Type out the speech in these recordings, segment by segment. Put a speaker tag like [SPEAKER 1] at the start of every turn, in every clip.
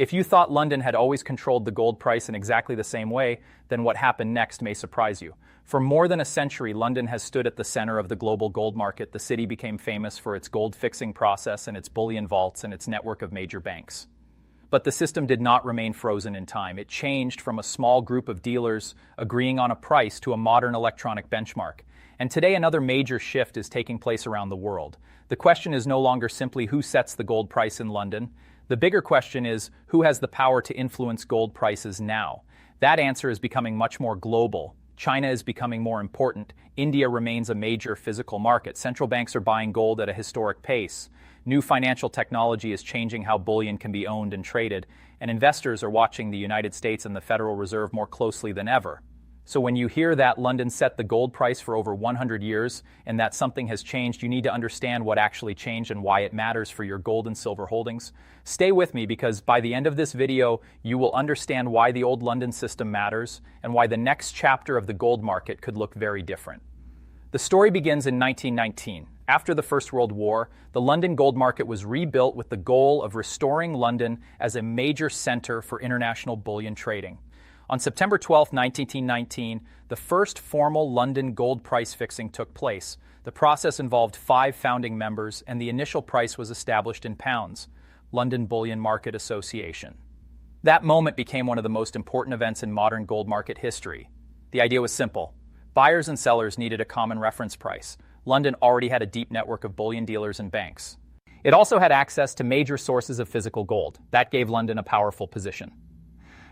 [SPEAKER 1] If you thought London had always controlled the gold price in exactly the same way, then what happened next may surprise you. For more than a century, London has stood at the center of the global gold market. The city became famous for its gold fixing process and its bullion vaults and its network of major banks. But the system did not remain frozen in time. It changed from a small group of dealers agreeing on a price to a modern electronic benchmark. And today another major shift is taking place around the world. The question is no longer simply who sets the gold price in London. The bigger question is who has the power to influence gold prices now? That answer is becoming much more global. China is becoming more important. India remains a major physical market. Central banks are buying gold at a historic pace. New financial technology is changing how bullion can be owned and traded, and investors are watching the United States and the Federal Reserve more closely than ever. So when you hear that London set the gold price for over 100 years and that something has changed, you need to understand what actually changed and why it matters for your gold and silver holdings. Stay with me because by the end of this video, you will understand why the old London system matters and why the next chapter of the gold market could look very different. The story begins in 1919. After the First World War, the London gold market was rebuilt with the goal of restoring London as a major center for international bullion trading. On September 12, 1919, the first formal London gold price fixing took place. The process involved 5 founding members, and the initial price was established in pounds, London Bullion Market Association. That moment became one of the most important events in modern gold market history. The idea was simple. Buyers and sellers needed a common reference price. London already had a deep network of bullion dealers and banks. It also had access to major sources of physical gold. That gave London a powerful position.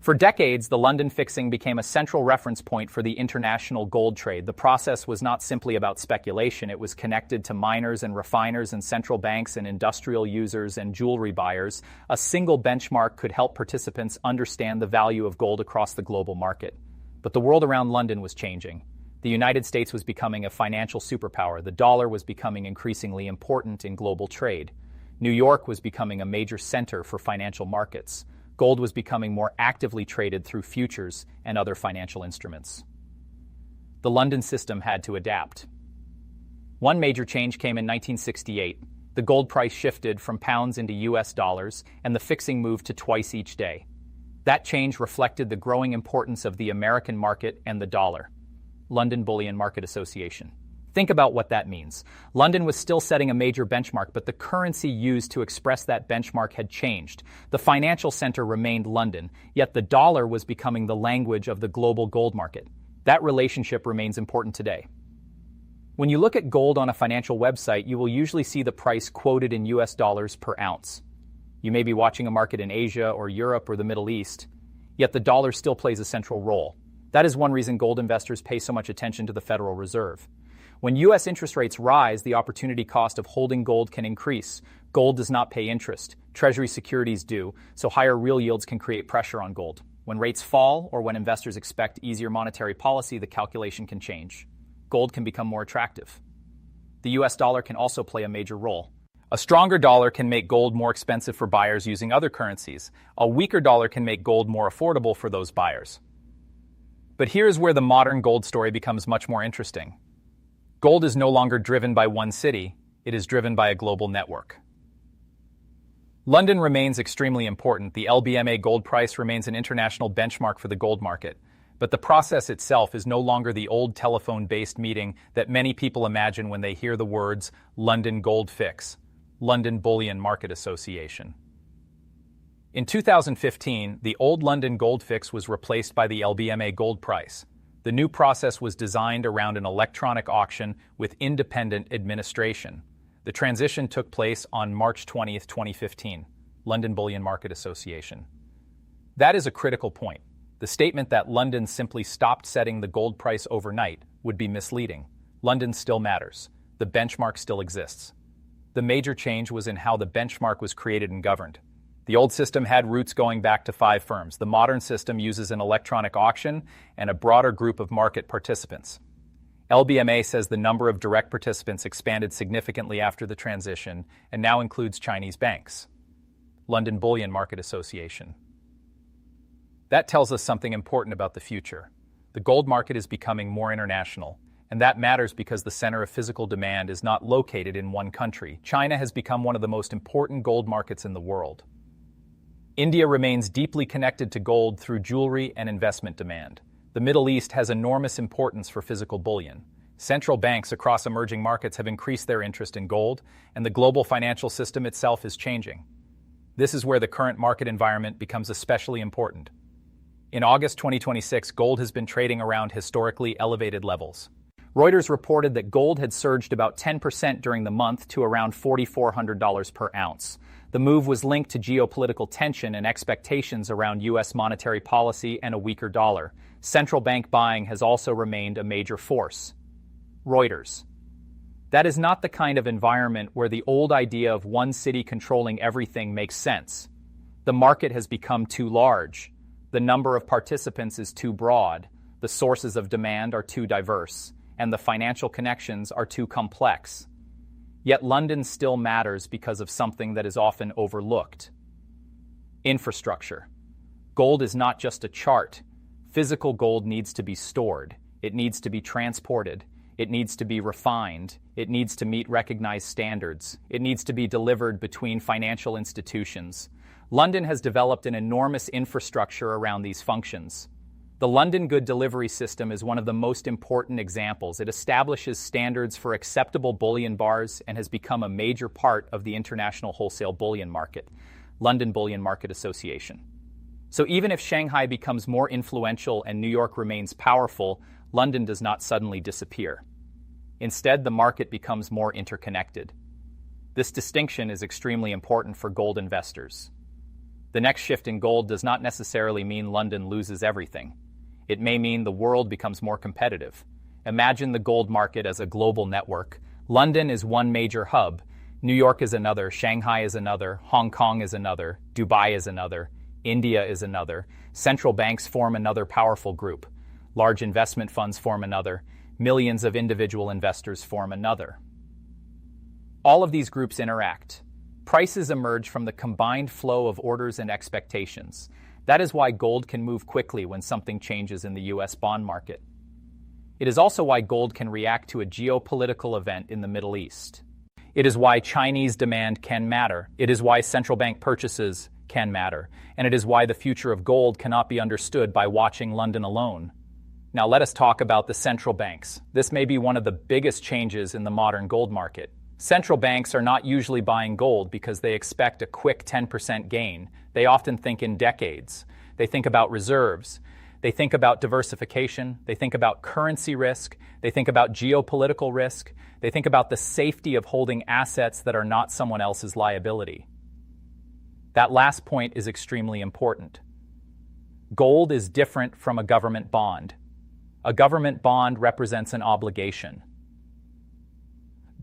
[SPEAKER 1] For decades, the London fixing became a central reference point for the international gold trade. The process was not simply about speculation. It was connected to miners and refiners and central banks and industrial users and jewelry buyers. A single benchmark could help participants understand the value of gold across the global market. But the world around London was changing. The United States was becoming a financial superpower. The dollar was becoming increasingly important in global trade. New York was becoming a major center for financial markets. Gold was becoming more actively traded through futures and other financial instruments. The London system had to adapt. One major change came in 1968. The gold price shifted from pounds into US dollars, and the fixing moved to twice each day. That change reflected the growing importance of the American market and the dollar. London Bullion Market Association. Think about what that means. London was still setting a major benchmark, but the currency used to express that benchmark had changed. The financial center remained London, yet the dollar was becoming the language of the global gold market. That relationship remains important today. When you look at gold on a financial website, you will usually see the price quoted in US dollars per ounce. You may be watching a market in Asia or Europe or the Middle East, yet the dollar still plays a central role. That is one reason gold investors pay so much attention to the Federal Reserve. When U.S. interest rates rise, the opportunity cost of holding gold can increase. Gold does not pay interest. Treasury securities do, so higher real yields can create pressure on gold. When rates fall, or when investors expect easier monetary policy, the calculation can change. Gold can become more attractive. The U.S. dollar can also play a major role. A stronger dollar can make gold more expensive for buyers using other currencies. A weaker dollar can make gold more affordable for those buyers. But here's where the modern gold story becomes much more interesting. Gold is no longer driven by one city, it is driven by a global network. London remains extremely important. The LBMA gold price remains an international benchmark for the gold market. But the process itself is no longer the old telephone-based meeting that many people imagine when they hear the words London Gold Fix, London Bullion Market Association. In 2015, the old London Gold Fix was replaced by the LBMA gold price. The new process was designed around an electronic auction with independent administration. The transition took place on March 20, 2015, London Bullion Market Association. That is a critical point. The statement that London simply stopped setting the gold price overnight would be misleading. London still matters. The benchmark still exists. The major change was in how the benchmark was created and governed. The old system had roots going back to 5 firms. The modern system uses an electronic auction and a broader group of market participants. LBMA says the number of direct participants expanded significantly after the transition and now includes Chinese banks. London Bullion Market Association. That tells us something important about the future. The gold market is becoming more international, and that matters because the center of physical demand is not located in one country. China has become one of the most important gold markets in the world. India remains deeply connected to gold through jewelry and investment demand. The Middle East has enormous importance for physical bullion. Central banks across emerging markets have increased their interest in gold, and the global financial system itself is changing. This is where the current market environment becomes especially important. In August 2026, gold has been trading around historically elevated levels. Reuters reported that gold had surged about 10% during the month to around $4,400 per ounce. The move was linked to geopolitical tension and expectations around U.S. monetary policy and a weaker dollar. Central bank buying has also remained a major force. Reuters. That is not the kind of environment where the old idea of one city controlling everything makes sense. The market has become too large. The number of participants is too broad. The sources of demand are too diverse, and the financial connections are too complex. Yet London still matters because of something that is often overlooked. Infrastructure. Gold is not just a chart. Physical gold needs to be stored. It needs to be transported. It needs to be refined. It needs to meet recognized standards. It needs to be delivered between financial institutions. London has developed an enormous infrastructure around these functions. The London Good Delivery System is one of the most important examples. It establishes standards for acceptable bullion bars and has become a major part of the international wholesale bullion market, London Bullion Market Association. So even if Shanghai becomes more influential and New York remains powerful, London does not suddenly disappear. Instead, the market becomes more interconnected. This distinction is extremely important for gold investors. The next shift in gold does not necessarily mean London loses everything. It may mean the world becomes more competitive. Imagine the gold market as a global network. London is one major hub. New York is another. Shanghai is another. Hong Kong is another. Dubai is another. India is another. Central banks form another powerful group. Large investment funds form another. Millions of individual investors form another. All of these groups interact. Prices emerge from the combined flow of orders and expectations. That is why gold can move quickly when something changes in the U.S. bond market. It is also why gold can react to a geopolitical event in the Middle East. It is why Chinese demand can matter. It is why central bank purchases can matter. And it is why the future of gold cannot be understood by watching London alone. Now let us talk about the central banks. This may be one of the biggest changes in the modern gold market. Central banks are not usually buying gold because they expect a quick 10% gain. They often think in decades. They think about reserves. They think about diversification. They think about currency risk. They think about geopolitical risk. They think about the safety of holding assets that are not someone else's liability. That last point is extremely important. Gold is different from a government bond. A government bond represents an obligation.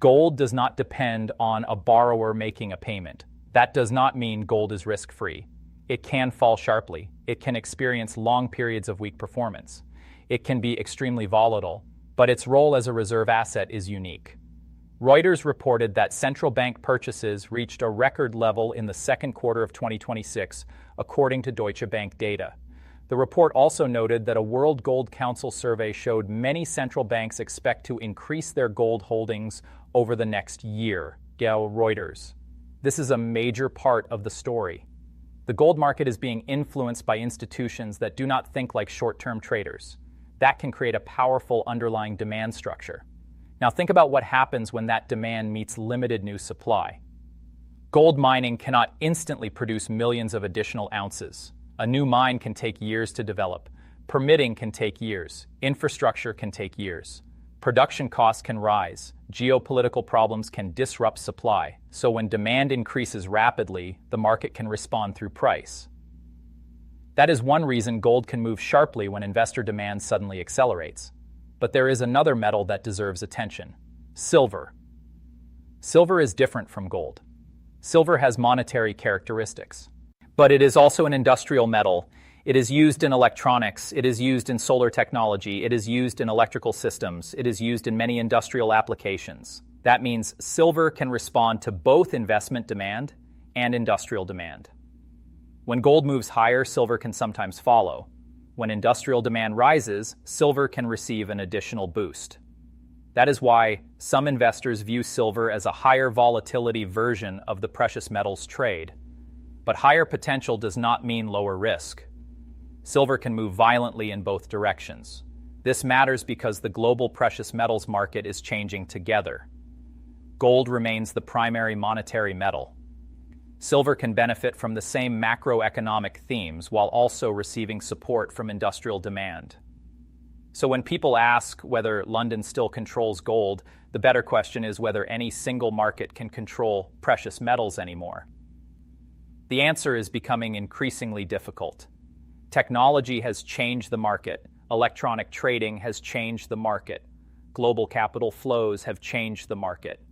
[SPEAKER 1] Gold does not depend on a borrower making a payment. That does not mean gold is risk-free. It can fall sharply. It can experience long periods of weak performance. It can be extremely volatile, but its role as a reserve asset is unique. Reuters reported that central bank purchases reached a record level in the second quarter of 2026, according to Deutsche Bank data. The report also noted that a World Gold Council survey showed many central banks expect to increase their gold holdings over the next year. Reuters. This is a major part of the story. The gold market is being influenced by institutions that do not think like short-term traders. That can create a powerful underlying demand structure. Now think about what happens when that demand meets limited new supply. Gold mining cannot instantly produce millions of additional ounces. A new mine can take years to develop. Permitting can take years. Infrastructure can take years. Production costs can rise. Geopolitical problems can disrupt supply. So when demand increases rapidly, the market can respond through price. That is one reason gold can move sharply when investor demand suddenly accelerates. But there is another metal that deserves attention: silver. Silver is different from gold. Silver has monetary characteristics. But it is also an industrial metal. It is used in electronics. It is used in solar technology. It is used in electrical systems. It is used in many industrial applications. That means silver can respond to both investment demand and industrial demand. When gold moves higher, silver can sometimes follow. When industrial demand rises, silver can receive an additional boost. That is why some investors view silver as a higher volatility version of the precious metals trade. But higher potential does not mean lower risk. Silver can move violently in both directions. This matters because the global precious metals market is changing together. Gold remains the primary monetary metal. Silver can benefit from the same macroeconomic themes while also receiving support from industrial demand. So when people ask whether London still controls gold, the better question is whether any single market can control precious metals anymore. The answer is becoming increasingly difficult. Technology has changed the market. Electronic trading has changed the market. Global capital flows have changed the market.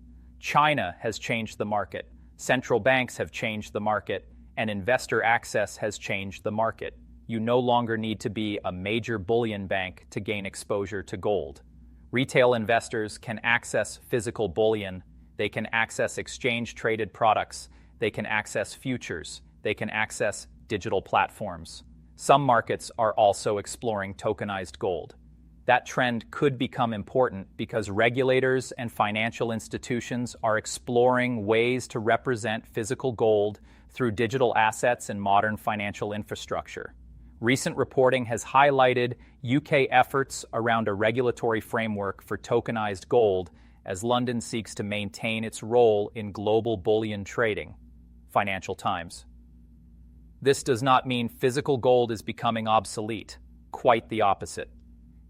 [SPEAKER 1] China has changed the market. Central banks have changed the market. And investor access has changed the market. You no longer need to be a major bullion bank to gain exposure to gold. Retail investors can access physical bullion. They can access exchange-traded products. They can access futures. They can access digital platforms. Some markets are also exploring tokenized gold. That trend could become important because regulators and financial institutions are exploring ways to represent physical gold through digital assets and modern financial infrastructure. Recent reporting has highlighted UK efforts around a regulatory framework for tokenized gold as London seeks to maintain its role in global bullion trading. Financial Times. This does not mean physical gold is becoming obsolete. Quite the opposite.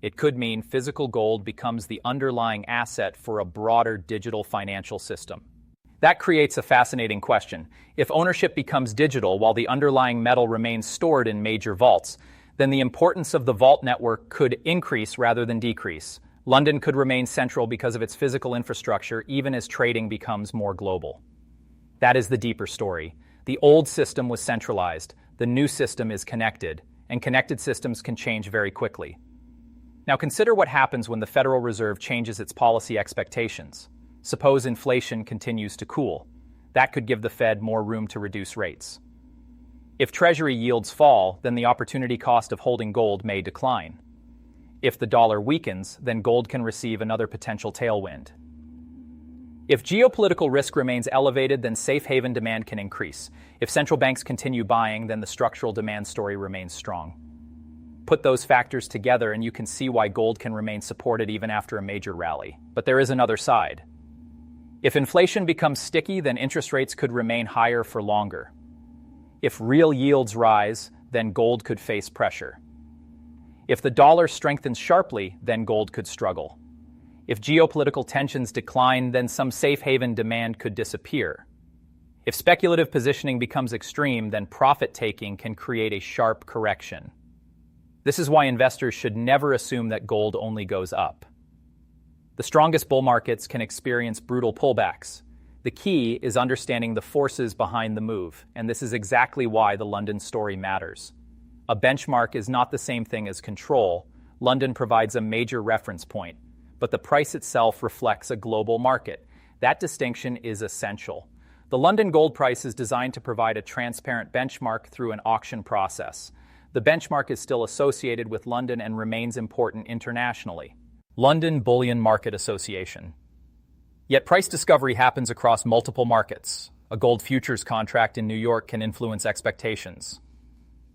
[SPEAKER 1] It could mean physical gold becomes the underlying asset for a broader digital financial system. That creates a fascinating question. If ownership becomes digital while the underlying metal remains stored in major vaults, then the importance of the vault network could increase rather than decrease. London could remain central because of its physical infrastructure, even as trading becomes more global. That is the deeper story. The old system was centralized, the new system is connected, and connected systems can change very quickly. Now consider what happens when the Federal Reserve changes its policy expectations. Suppose inflation continues to cool. That could give the Fed more room to reduce rates. If Treasury yields fall, then the opportunity cost of holding gold may decline. If the dollar weakens, then gold can receive another potential tailwind. If geopolitical risk remains elevated, then safe haven demand can increase. If central banks continue buying, then the structural demand story remains strong. Put those factors together and you can see why gold can remain supported even after a major rally. But there is another side. If inflation becomes sticky, then interest rates could remain higher for longer. If real yields rise, then gold could face pressure. If the dollar strengthens sharply, then gold could struggle. If geopolitical tensions decline, then some safe haven demand could disappear. If speculative positioning becomes extreme, then profit-taking can create a sharp correction. This is why investors should never assume that gold only goes up. The strongest bull markets can experience brutal pullbacks. The key is understanding the forces behind the move, and this is exactly why the London story matters. A benchmark is not the same thing as control. London provides a major reference point, but the price itself reflects a global market. That distinction is essential. The London gold price is designed to provide a transparent benchmark through an auction process. The benchmark is still associated with London and remains important internationally. London Bullion Market Association. Yet price discovery happens across multiple markets. A gold futures contract in New York can influence expectations.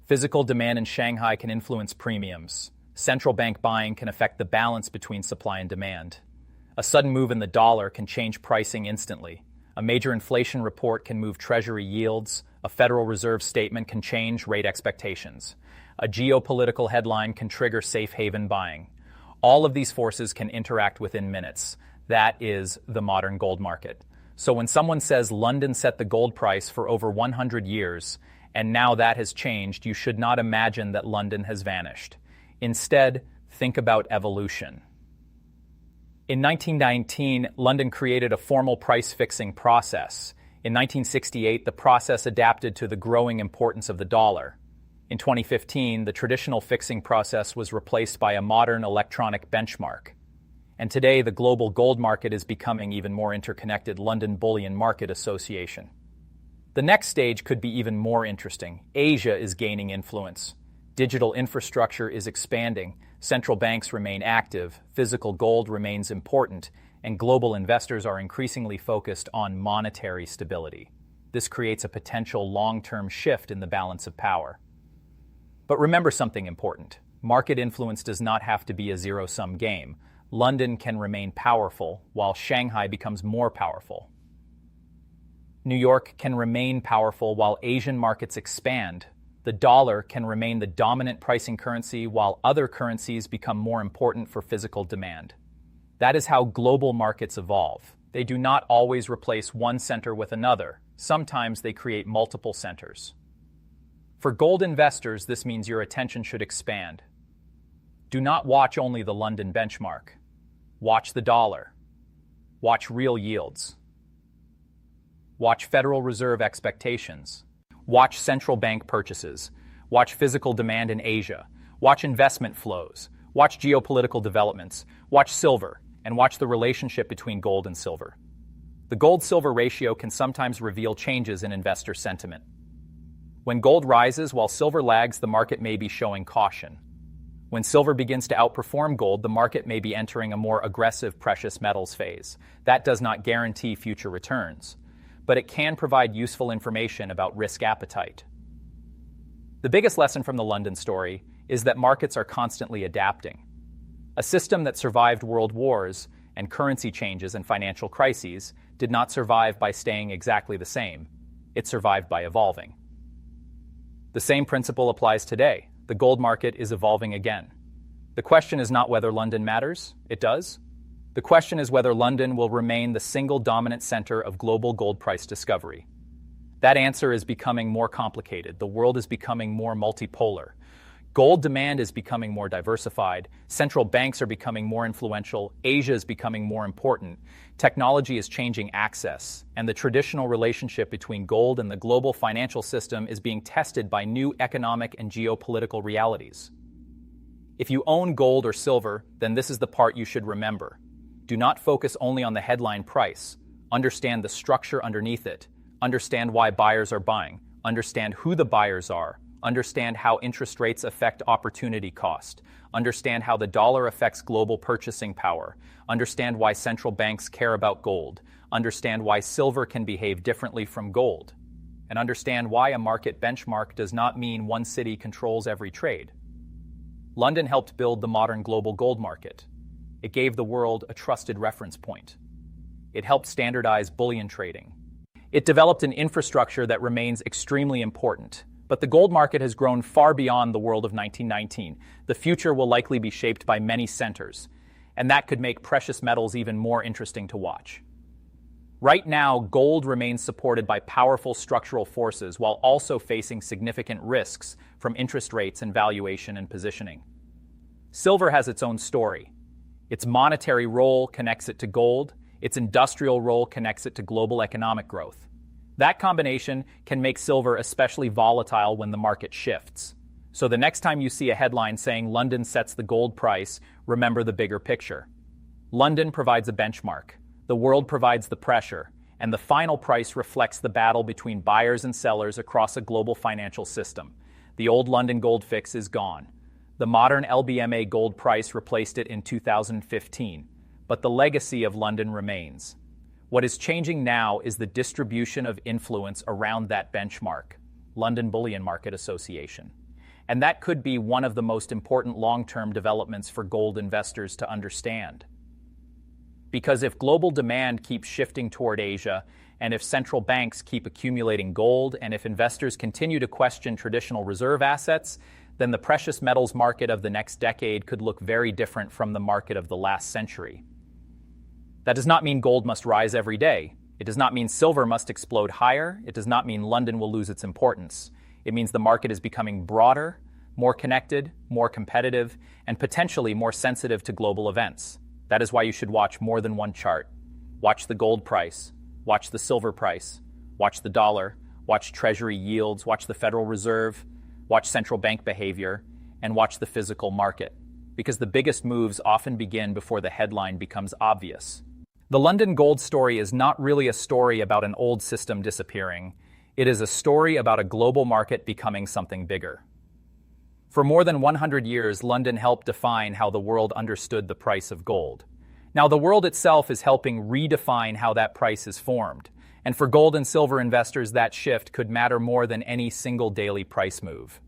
[SPEAKER 1] Physical demand in Shanghai can influence premiums. Central bank buying can affect the balance between supply and demand. A sudden move in the dollar can change pricing instantly. A major inflation report can move Treasury yields. A Federal Reserve statement can change rate expectations. A geopolitical headline can trigger safe haven buying. All of these forces can interact within minutes. That is the modern gold market. So when someone says London set the gold price for over 100 years, and now that has changed, you should not imagine that London has vanished. Instead, think about evolution. In 1919, London created a formal price-fixing process. In 1968, the process adapted to the growing importance of the dollar. In 2015, the traditional fixing process was replaced by a modern electronic benchmark. And today, the global gold market is becoming even more interconnected. London Bullion Market Association. The next stage could be even more interesting. Asia is gaining influence. Digital infrastructure is expanding. Central banks remain active. Physical gold remains important. And global investors are increasingly focused on monetary stability. This creates a potential long-term shift in the balance of power. But remember something important. Market influence does not have to be a zero-sum game. London can remain powerful, while Shanghai becomes more powerful. New York can remain powerful while Asian markets expand. The dollar can remain the dominant pricing currency while other currencies become more important for physical demand. That is how global markets evolve. They do not always replace one center with another. Sometimes they create multiple centers. For gold investors, this means your attention should expand. Do not watch only the London benchmark. Watch the dollar. Watch real yields. Watch Federal Reserve expectations. Watch central bank purchases. Watch physical demand in Asia. Watch investment flows. Watch geopolitical developments. Watch silver. And watch the relationship between gold and silver. The gold-silver ratio can sometimes reveal changes in investor sentiment. When gold rises while silver lags, the market may be showing caution. When silver begins to outperform gold, the market may be entering a more aggressive precious metals phase. That does not guarantee future returns, but it can provide useful information about risk appetite. The biggest lesson from the London story is that markets are constantly adapting. A system that survived world wars and currency changes and financial crises did not survive by staying exactly the same. It survived by evolving. The same principle applies today. The gold market is evolving again. The question is not whether London matters. It does. The question is whether London will remain the single dominant center of global gold price discovery. That answer is becoming more complicated. The world is becoming more multipolar. Gold demand is becoming more diversified. Central banks are becoming more influential. Asia is becoming more important. Technology is changing access, and the traditional relationship between gold and the global financial system is being tested by new economic and geopolitical realities. If you own gold or silver, then this is the part you should remember. Do not focus only on the headline price. Understand the structure underneath it. Understand why buyers are buying. Understand who the buyers are. Understand how interest rates affect opportunity cost. Understand how the dollar affects global purchasing power. Understand why central banks care about gold. Understand why silver can behave differently from gold. And understand why a market benchmark does not mean one city controls every trade. London helped build the modern global gold market. It gave the world a trusted reference point. It helped standardize bullion trading. It developed an infrastructure that remains extremely important. But the gold market has grown far beyond the world of 1919. The future will likely be shaped by many centers, and that could make precious metals even more interesting to watch. Right now, gold remains supported by powerful structural forces while also facing significant risks from interest rates and valuation and positioning. Silver has its own story. Its monetary role connects it to gold. Its industrial role connects it to global economic growth. That combination can make silver especially volatile when the market shifts. So the next time you see a headline saying London sets the gold price, remember the bigger picture. London provides a benchmark, the world provides the pressure, and the final price reflects the battle between buyers and sellers across a global financial system. The old London gold fix is gone. The modern LBMA gold price replaced it in 2015, but the legacy of London remains. What is changing now is the distribution of influence around that benchmark, London Bullion Market Association. And that could be one of the most important long-term developments for gold investors to understand. Because if global demand keeps shifting toward Asia, and if central banks keep accumulating gold, and if investors continue to question traditional reserve assets, then the precious metals market of the next decade could look very different from the market of the last century. That does not mean gold must rise every day. It does not mean silver must explode higher. It does not mean London will lose its importance. It means the market is becoming broader, more connected, more competitive, and potentially more sensitive to global events. That is why you should watch more than one chart. Watch the gold price, watch the silver price, watch the dollar, watch treasury yields, watch the Federal Reserve, watch central bank behavior, and watch the physical market. Because the biggest moves often begin before the headline becomes obvious. The London gold story is not really a story about an old system disappearing. It is a story about a global market becoming something bigger. For more than 100 years, London helped define how the world understood the price of gold. Now, the world itself is helping redefine how that price is formed. And for gold and silver investors, that shift could matter more than any single daily price move.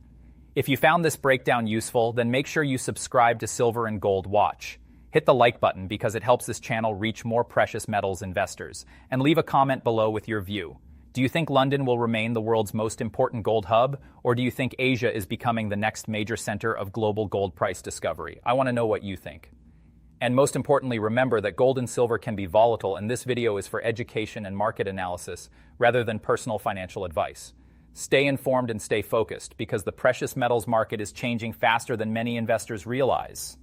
[SPEAKER 1] If you found this breakdown useful, then make sure you subscribe to Silver and Gold Watch. Hit the like button because it helps this channel reach more precious metals investors. And leave a comment below with your view. Do you think London will remain the world's most important gold hub, or do you think Asia is becoming the next major center of global gold price discovery? I want to know what you think. And most importantly, remember that gold and silver can be volatile, and this video is for education and market analysis rather than personal financial advice. Stay informed and stay focused because the precious metals market is changing faster than many investors realize.